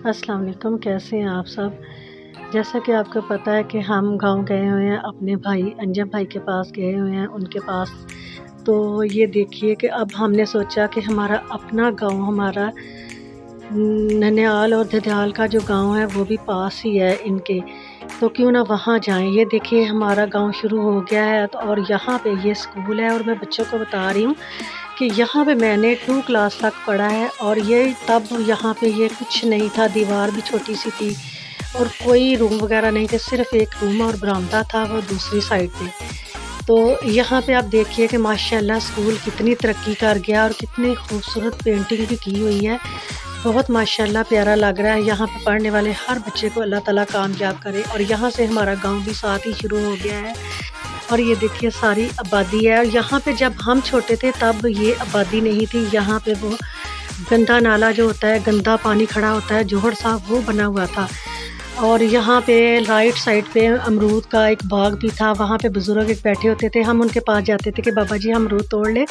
अस्सलाम वालेकुम, कैसे हैं आप सब? जैसा कि आपको पता है कि हम गाँव गए हुए हैं, अपने भाई अंजम भाई के पास गए हुए हैं, उनके पास। तो ये देखिए कि अब हमने सोचा कि हमारा अपना गाँव, हमारा ननिहाल और ददियाल का जो गाँव है वो भी पास ही है इनके, तो क्यों ना वहाँ जाएँ। ये देखिए हमारा गाँव शुरू हो गया है तो और यहाँ पे ये स्कूल है और मैं बच्चों को बता रही हूँ कि यहाँ पे मैंने 2 क्लास तक पढ़ा है और ये तब यहाँ पे ये कुछ नहीं था, दीवार भी छोटी-सी थी और कोई रूम वगैरह नहीं थे, सिर्फ़ एक रूम और बरामदा था वो दूसरी साइड पे। तो यहाँ पे आप देखिए कि माशाल्लाह स्कूल कितनी तरक्की कर गया और कितनी खूबसूरत पेंटिंग भी की हुई है। बहुत माशाल्लाह प्यारा लग रहा है। यहाँ पे पढ़ने वाले हर बच्चे को अल्लाह ताला कामयाब करे और यहाँ से हमारा गाँव भी साथ ही शुरू हो गया है। और ये देखिए सारी आबादी है और यहाँ पे जब हम छोटे थे तब ये आबादी नहीं थी। यहाँ पे वो गंदा नाला जो होता है, गंदा पानी खड़ा होता है, जोहड़ साहब वो बना हुआ था। और यहाँ पे राइट साइड पे अमरूद का एक बाग भी था, वहाँ पे बुज़ुर्ग एक बैठे होते थे, हम उनके पास जाते थे कि बाबा जी हम अमरूद तोड़ लें,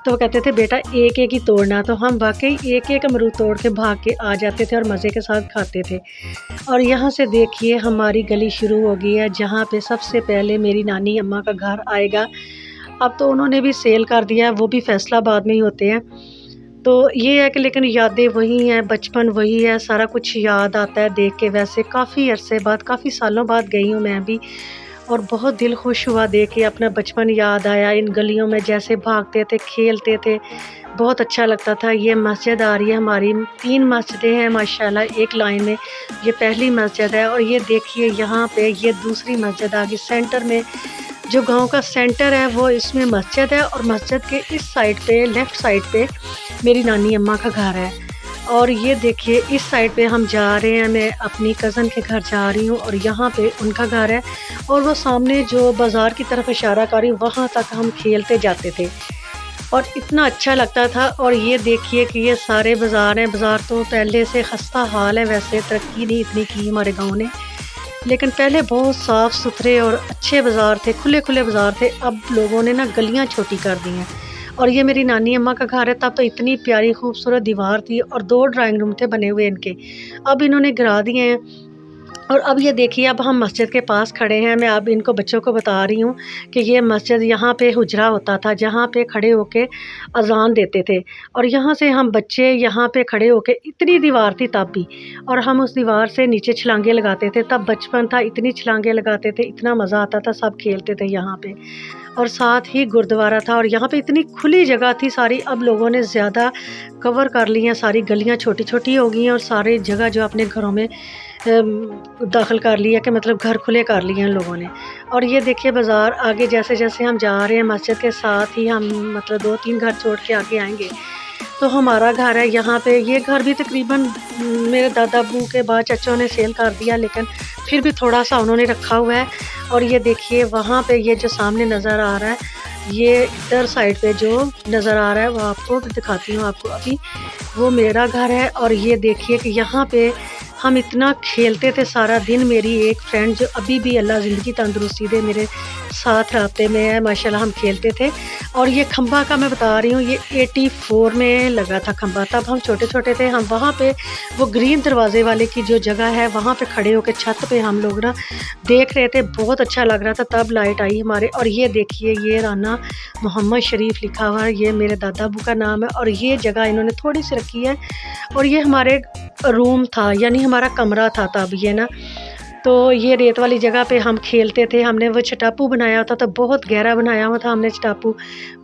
तो वो कहते थे बेटा एक-एक ही तोड़ना, तो हम वाक़ई एक-एक अमरूद तोड़ के भाग के आ जाते थे और मज़े के साथ खाते थे। और यहाँ से देखिए हमारी गली शुरू हो गई है, जहाँ पे सबसे पहले मेरी नानी अम्मा का घर आएगा। अब तो उन्होंने भी सेल कर दिया है, वो भी फैसलाबाद में ही होते हैं। तो ये है कि लेकिन यादें वही हैं, बचपन वही है, सारा कुछ याद आता है देख के। वैसे काफ़ी अरसे बाद, काफ़ी सालों बाद गई हूँ मैं भी और बहुत दिल खुश हुआ देख के, अपना बचपन याद आया। इन गलियों में जैसे भागते थे, खेलते थे, बहुत अच्छा लगता था। ये मस्जिद आ रही है हमारी, 3 मस्जिदें हैं माशाल्लाह एक लाइन में। ये पहली मस्जिद है और ये देखिए यहाँ पे ये दूसरी मस्जिद आ गई सेंटर में। जो गाँव का सेंटर है वो इसमें मस्जिद है और मस्जिद के इस साइड पे, लेफ़्ट साइड पे मेरी नानी अम्मा का घर है। और ये देखिए इस साइड पे हम जा रहे हैं, मैं अपनी कज़न के घर जा रही हूँ और यहाँ पे उनका घर है और वो सामने जो बाज़ार की तरफ इशारा कर रही हूँ वहाँ तक हम खेलते जाते थे और इतना अच्छा लगता था। और ये देखिए कि ये सारे बाज़ार हैं, बाज़ार तो पहले से खस्ता हाल है, वैसे तरक्की नहीं इतनी की हमारे गाँव ने, लेकिन पहले बहुत साफ़ सुथरे और अच्छे बाज़ार थे, खुले-खुले बाज़ार थे। अब लोगों ने ना गलियाँ छोटी कर दी हैं। और ये मेरी नानी अम्मा का घर है, तब तो इतनी प्यारी खूबसूरत दीवार थी और 2 ड्राइंग रूम थे बने हुए इनके। अब इन्होंने गिरा दिए हैं और अब ये देखिए अब हम मस्जिद के पास खड़े हैं। मैं अब इनको बच्चों को बता रही हूँ कि ये मस्जिद यहाँ पे हुजरा होता था, जहाँ पे खड़े होके अज़ान देते थे और यहाँ से हम बच्चे यहाँ पे खड़े होके, इतनी दीवार थी तब भी, और हम उस दीवार से नीचे छलांगे लगाते थे। तब बचपन था, इतनी छलांगे लगाते थे, इतना मज़ा आता था, सब खेलते थे यहाँ पे। और साथ ही गुरुद्वारा था और यहाँ पे इतनी खुली जगह थी सारी। अब लोगों ने ज़्यादा कवर कर ली हैं, सारी गलियाँ छोटी-छोटी हो गई हैं और सारी जगह जो अपने घरों में दाखिल कर लिया कि मतलब घर खुले कर लिए हैं लोगों ने। और ये देखिए बाज़ार आगे जैसे-जैसे हम जा रहे हैं मस्जिद के साथ ही हम मतलब 2-3 घर छोड़ के आगे आएँगे, तो हमारा घर है यहाँ पे। ये घर भी तकरीबन मेरे दादा-अब्बू के बाद चाचों ने सेल कर दिया, लेकिन फिर भी थोड़ा-सा उन्होंने रखा हुआ है। और ये देखिए वहाँ पे ये जो सामने नज़र आ रहा है, ये इधर साइड पे जो नज़र आ रहा है वो आपको दिखाती हूँ आपको अभी, वो मेरा घर है। और ये देखिए कि यहाँ पे हम इतना खेलते थे सारा दिन। मेरी एक फ्रेंड जो अभी भी अल्लाह ज़िंदगी तंदुरुस्ती दे मेरे साथ राब्ते में है, माशाल्लाह हम खेलते थे। और ये खंबा का मैं बता रही हूँ, ये 84 में लगा था खंबा, तब हम छोटे-छोटे थे। हम वहाँ पे वो ग्रीन दरवाज़े वाले की जो जगह है वहाँ पे खड़े होके छत पे हम लोग ना देख रहे थे, बहुत अच्छा लग रहा था। तब लाइट आई हमारे। और ये देखिए ये राना मोहम्मद शरीफ लिखा हुआ है, ये मेरे दादा अबू का नाम है और ये जगह इन्होंने थोड़ी-सी रखी है। और ये हमारे रूम था, यानी हमारा कमरा था तब ये ना। तो ये रेत वाली जगह पे हम खेलते थे। हमने वो छटापू बनाया होता था, बहुत गहरा बनाया हुआ था हमने छटापू,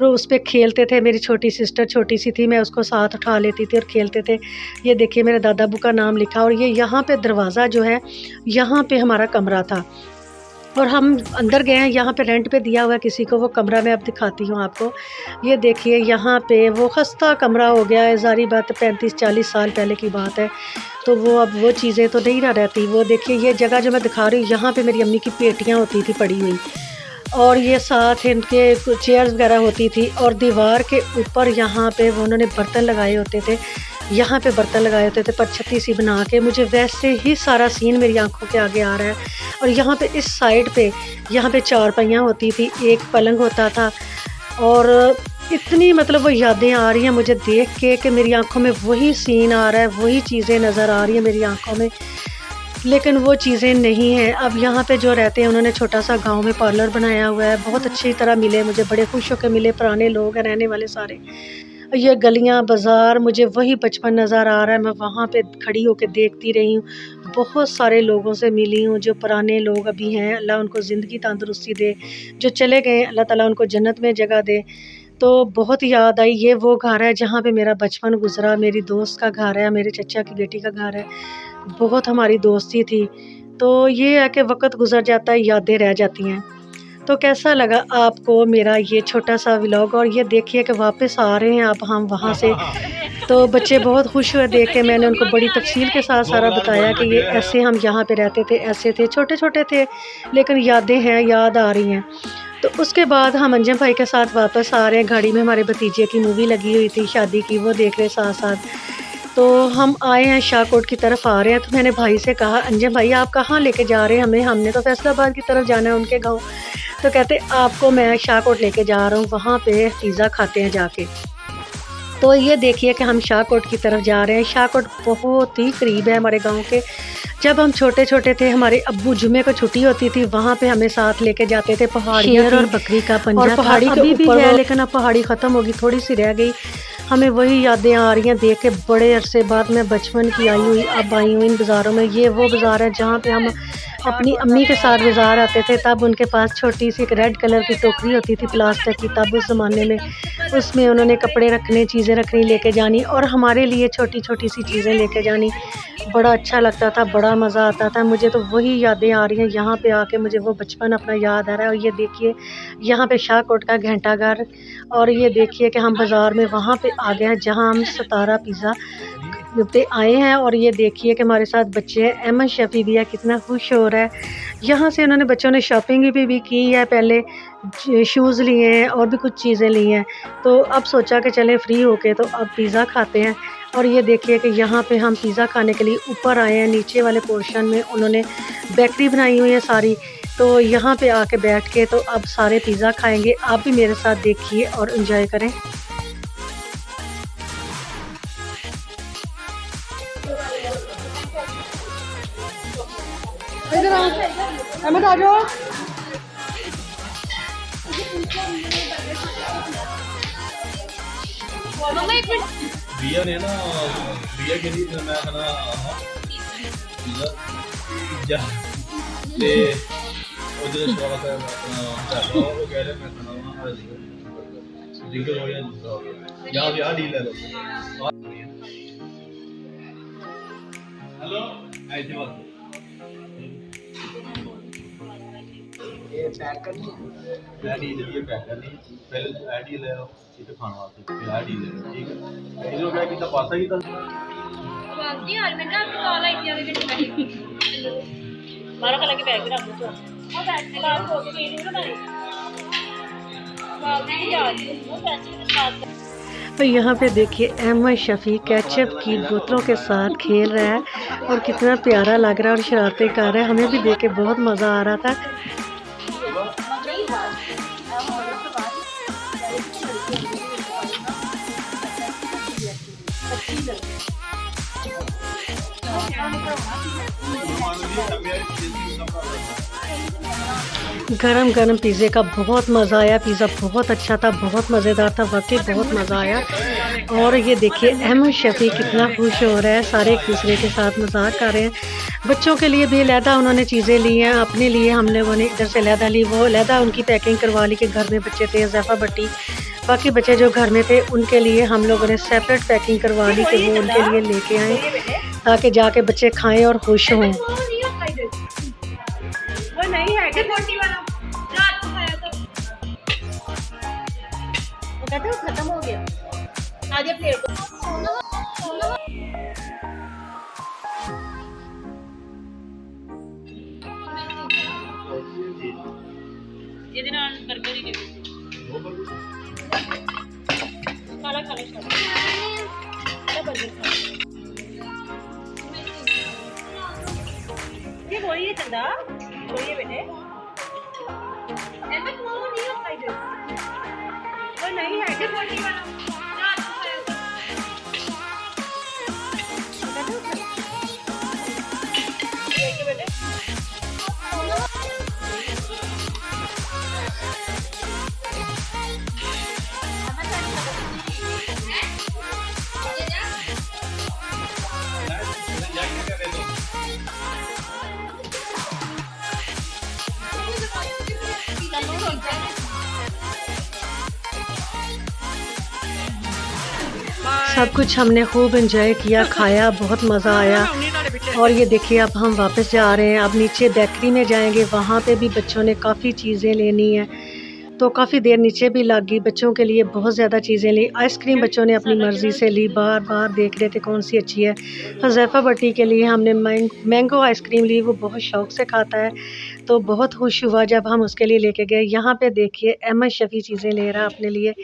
तो उस पे खेलते थे। मेरी छोटी सिस्टर छोटी-सी थी, मैं उसको साथ उठा लेती थी और खेलते थे। ये देखिए मेरे दादा अबू का नाम लिखा और ये यहाँ पे दरवाज़ा जो है, यहाँ पे हमारा कमरा था। और हम अंदर गए हैं, यहाँ पे रेंट पे दिया हुआ है किसी को वो कमरा, मैं अब दिखाती हूँ आपको। ये देखिए यहाँ पे वो खस्ता कमरा हो गया है, ज़ाहिर बात है 35-40 साल पहले की बात है, तो वो अब वो चीज़ें तो नहीं ना रहती। वो देखिए ये जगह जो मैं दिखा रही हूँ, यहाँ पे मेरी अम्मी की पेटियाँ होती थी पड़ी हुई और ये साथ इनके कुछ चेयर्स वगैरह होती थी और दीवार के ऊपर यहाँ पे वो उन्होंने बर्तन लगाए होते थे। यहाँ पे बर्तन लगाए होते थे परछत्ती सी बना के। मुझे वैसे ही सारा सीन मेरी आँखों के आगे आ रहा है। और यहाँ पे इस साइड पे यहाँ पे चारपाइयाँ होती थी, एक पलंग होता था और इतनी मतलब वो यादें आ रही हैं मुझे देख के कि मेरी आंखों में वही सीन आ रहा है, वही चीज़ें नज़र आ रही हैं मेरी आंखों में, लेकिन वो चीज़ें नहीं हैं। अब यहाँ पे जो रहते हैं उन्होंने छोटा सा गांव में पार्लर बनाया हुआ है, बहुत अच्छी तरह मिले मुझे, बड़े खुश होकर मिले, पुराने लोग हैं रहने वाले सारे। ये गलियाँ, बाज़ार, मुझे वही बचपन नज़र आ रहा है, मैं वहाँ पे खड़ी होकर देखती रही हूँ। बहुत सारे लोगों से मिली हूँ, जो पुराने लोग अभी हैं, अल्लाह उनको ज़िंदगी तंदुरुस्ती दे, जो चले गए अल्लाह ताला उनको जन्नत में जगह दे। तो बहुत याद आई, ये वो घर है जहाँ पे मेरा बचपन गुज़रा, मेरी दोस्त का घर है, मेरे चचा की बेटी का घर है, बहुत हमारी दोस्ती थी। तो ये है कि वक़्त गुज़र जाता है, यादें रह जाती हैं। तो कैसा लगा आपको मेरा ये छोटा-सा व्लॉग, और ये देखिए कि वापस आ रहे हैं अब हम वहाँ से। तो बच्चे बहुत खुश हुए देख के, मैंने उनको बड़ी तफ़सील के साथ सारा बताया कि ये ऐसे हम यहाँ पे रहते थे, ऐसे थे, छोटे-छोटे थे, लेकिन यादें हैं, याद आ रही हैं। तो उसके बाद हम अंजम भाई के साथ वापस आ रहे हैं, गाड़ी में हमारे भतीजे की मूवी लगी हुई थी शादी की, वो देख रहे साथ-साथ। तो हम आए हैं शाहकोट की तरफ आ रहे हैं, तो मैंने भाई से कहा, अंजम भाई आप कहाँ लेके जा रहे हैं हमें? हमने तो फैसलाबाद की तरफ जाना है उनके गाँव। तो कहते आपको मैं शाहकोट लेके जा रहा हूँ, वहाँ पे पिज़्ज़ा खाते हैं जाके। तो ये देखिए कि हम शाहकोट की तरफ जा रहे हैं। शाहकोट बहुत ही करीब है हमारे गाँव के। जब हम छोटे-छोटे थे, हमारे अब्बू जुम्मे को छुट्टी होती थी, वहाँ पे हमें साथ लेके जाते थे। पहाड़ियाँ शेर और बकरी का पंजा और पहाड़ी था, के अभी भी ऊपर है, है, लेकिन अब पहाड़ी ख़त्म होगी, थोड़ी सी रह गई। हमें वही यादें आ रही हैं देख के, बड़े अरसे बाद मैं बचपन की आई हुई अब आई हूँ इन बाज़ारों में। ये वो बाज़ार है जहाँ पे हम अपनी अम्मी के साथ बाज़ार आते थे, तब उनके पास छोटी सी एक रेड कलर की टोकरी होती थी प्लास्टिक की, तब उस ज़माने में उसमें उन्होंने कपड़े रखने, चीज़ें रखनी, लेके जानी, और हमारे लिए छोटी-छोटी सी चीज़ें लेके जानी। बड़ा अच्छा लगता था, बड़ा मज़ा आता था। मुझे तो वही यादें आ रही हैं, यहाँ पे आके मुझे वो बचपन अपना याद आ रहा है। और ये देखिए यहाँ पे शाहकोट का घंटाघर, और ये देखिए कि हम बाज़ार में वहाँ पे आ गए हैं जहाँ हम सितारा पिज़्ज़ा पे आए हैं। और ये देखिए कि हमारे साथ बच्चे हैं, अहमद शफ़ी भी है, कितना खुश हो रहा है। यहाँ से उन्होंने बच्चों ने शॉपिंग भी की है, पहले शूज़ लिए हैं और भी कुछ चीज़ें ली हैं। तो अब सोचा कि चलें फ्री होके तो अब पिज़्ज़ा खाते हैं। और ये देखिए कि यहाँ पे हम पिज़्ज़ा खाने के लिए ऊपर आए हैं, नीचे वाले पोर्शन में उन्होंने बेकरी बनाई हुई है सारी। तो यहाँ पे आके बैठ के तो अब सारे पिज़्ज़ा खाएँगे। आप भी मेरे साथ देखिए और एंजॉय करें। इधर आओ, अहमद आ जाओ। भैया ने ना भैया के लिए मैं खाना पिज़्ज़ा पिज़्ज़ा ते उधर थोड़ा सा अपना वो कह रहे मैं खाना वहाँ जिंगर हो गया, दूसरा हो गया, यहाँ भी यहाँ डील है लोग। हेलो ऐसे बात ये पैक करनी है, ऐड ही चलिए पैक करनी, पहले ऐड ही ले लो इसे खाना वास्ते, फिर ऐड ही ले लो, ठीक है। ये जो क्या कितना पासा की था जी यार मैं ना आपको कॉल आई थी अभी घंटे पहले 12 कलर के बैग रख दो और बैठने का हो गई नहीं बनाई बात नहीं याद वो पैसे के साथ। तो यहाँ पे देखिए अहमद शफ़ी केचप की बोतलों के साथ खेल रहा है और कितना प्यारा लग रहा है और शरारतें कर रहा है। हमें भी देख के बहुत मज़ा आ रहा था। गरम गरम पिज़्ज़े का बहुत मज़ा आया, पिज़्ज़ा बहुत अच्छा था, बहुत मज़ेदार था, वाकई बहुत मज़ा आया। और ये देखिए अहमद शफ़ी कितना खुश हो रहा है, सारे एक दूसरे के साथ मजाक कर रहे हैं। बच्चों के लिए भी अलहदा उन्होंने चीज़ें ली हैं, अपने लिए हम लोगों ने इधर से अलहदा ली, वो अलहदा उनकी पैकिंग करवा ली कि घर में बच्चे थे ज़ैफ़ा भट्टी, बाकी बच्चे जो घर में थे उनके लिए हम लोगों ने सेपरेट पैकिंग करवा ली कि वो उनके लिए लेके आएँ ताकि जाके बच्चे खाएँ और खुश हों। वो नहीं है कि मोटी वाला रात को खाया तो वो कहते हैं खत्म हो गया आधे प्लेट को ਇਹਦੇ ਨਾਲ 버ਗਰ ਹੀ ਦੇ ਕਾਲਾ ਕਾਲਾ ਸ਼ਾਟ ਇਹ 버ਗਰ ਖਾ ये वही है चंदा वही है बेटे ऐसा क्यों नहीं होता इधर वो नहीं है कि बोली वाला सब कुछ हमने खूब एंजॉय किया, खाया, बहुत मज़ा आया। और ये देखिए अब हम वापस जा रहे हैं। अब नीचे बेकरी में जाएंगे, वहाँ पे भी बच्चों ने काफ़ी चीज़ें लेनी है, तो काफ़ी देर नीचे भी लग गई। बच्चों के लिए बहुत ज़्यादा चीज़ें ली। आइसक्रीम बच्चों ने अपनी मर्ज़ी से ली, बार बार देख रहे थे कौन सी अच्छी है। हुज़ैफ़ा भट्टी के लिए हमने मैंगो आइसक्रीम ली, वो बहुत शौक़ से खाता है, तो बहुत खुश हुआ जब हम उसके लिए लेके गए। यहाँ पे देखिए अहमद शफ़ी चीज़ें ले रहा अपने लिए।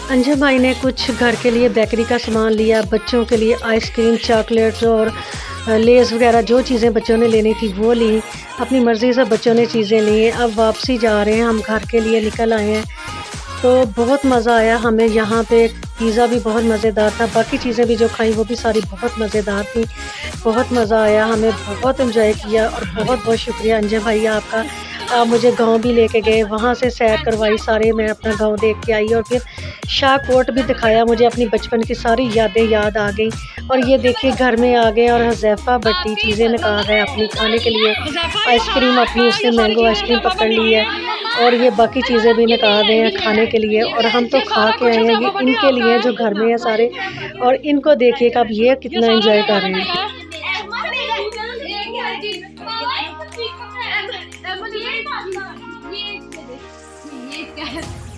अंजम भाई ने कुछ घर के लिए बेकरी का सामान लिया, बच्चों के लिए आइसक्रीम, चॉकलेट्स और लेस वगैरह जो चीज़ें बच्चों ने लेनी थी वो ली। अपनी मर्ज़ी से बच्चों ने चीज़ें ली। अब वापसी जा रहे हैं, हम घर के लिए निकल आए हैं। तो बहुत मज़ा आया हमें यहाँ पे। पिज़्ज़ा भी बहुत मज़ेदार था, बाकी चीज़ें भी जो खाई वो भी सारी बहुत मज़ेदार थी। बहुत मज़ा आया, हमें बहुत एंजॉय किया। और बहुत बहुत शुक्रिया अंजम भाई आपका, आप मुझे गांव भी लेके गए, वहाँ से सैर करवाई सारे, मैं अपना गांव देख के आई। और फिर शाहकोट भी दिखाया, मुझे अपनी बचपन की सारी यादें याद आ गई। और ये देखिए घर में आ गए और हुज़ैफ़ा भट्टी चीज़ें निकाल रहा है अपनी खाने के लिए। आइसक्रीम अपनी उसने मैंगो आइसक्रीम पकड़ ली है, और ये बाकी चीज़ें भी निकाल रहे हैं खाने के लिए। और हम तो खा के आए हैं, ये इनके लिए जो घर में है सारे। और इनको देखिए कि अब ये कितना एंजॉय कर रहे हैं।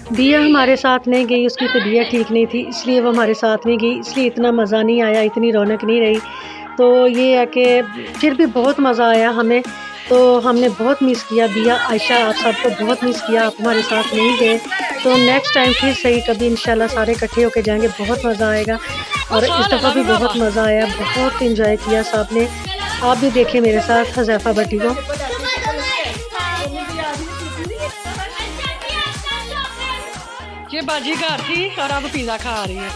दिया हमारे साथ नहीं गई, उसकी तबीयत ठीक नहीं थी, इसलिए वो हमारे साथ नहीं गई, इसलिए इतना मज़ा नहीं आया, इतनी रौनक नहीं रही। तो ये है कि फिर भी बहुत मज़ा आया हमें। तो हमने बहुत मिस किया दिया, आयशा, आप सबको बहुत मिस किया, आप हमारे साथ नहीं गए। तो नेक्स्ट टाइम फिर सही कभी इंशाल्लाह सारे इकट्ठे होके जाएंगे, बहुत मज़ा आएगा। और इस दफ़ा भी बहुत मज़ा आया, बहुत इंजॉय किया सब ने। आप भी देखिए मेरे साथ हुज़ैफ़ा भट्टी को। ये बाजी घर थी और अब पिज़्ज़ा खा रही है।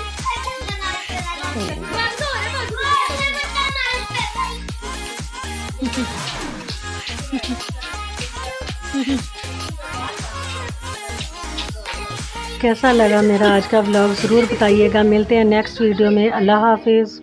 कैसा लगा मेरा आज का व्लॉग ज़रूर बताइएगा। मिलते हैं नेक्स्ट वीडियो में। अल्लाह हाफिज़।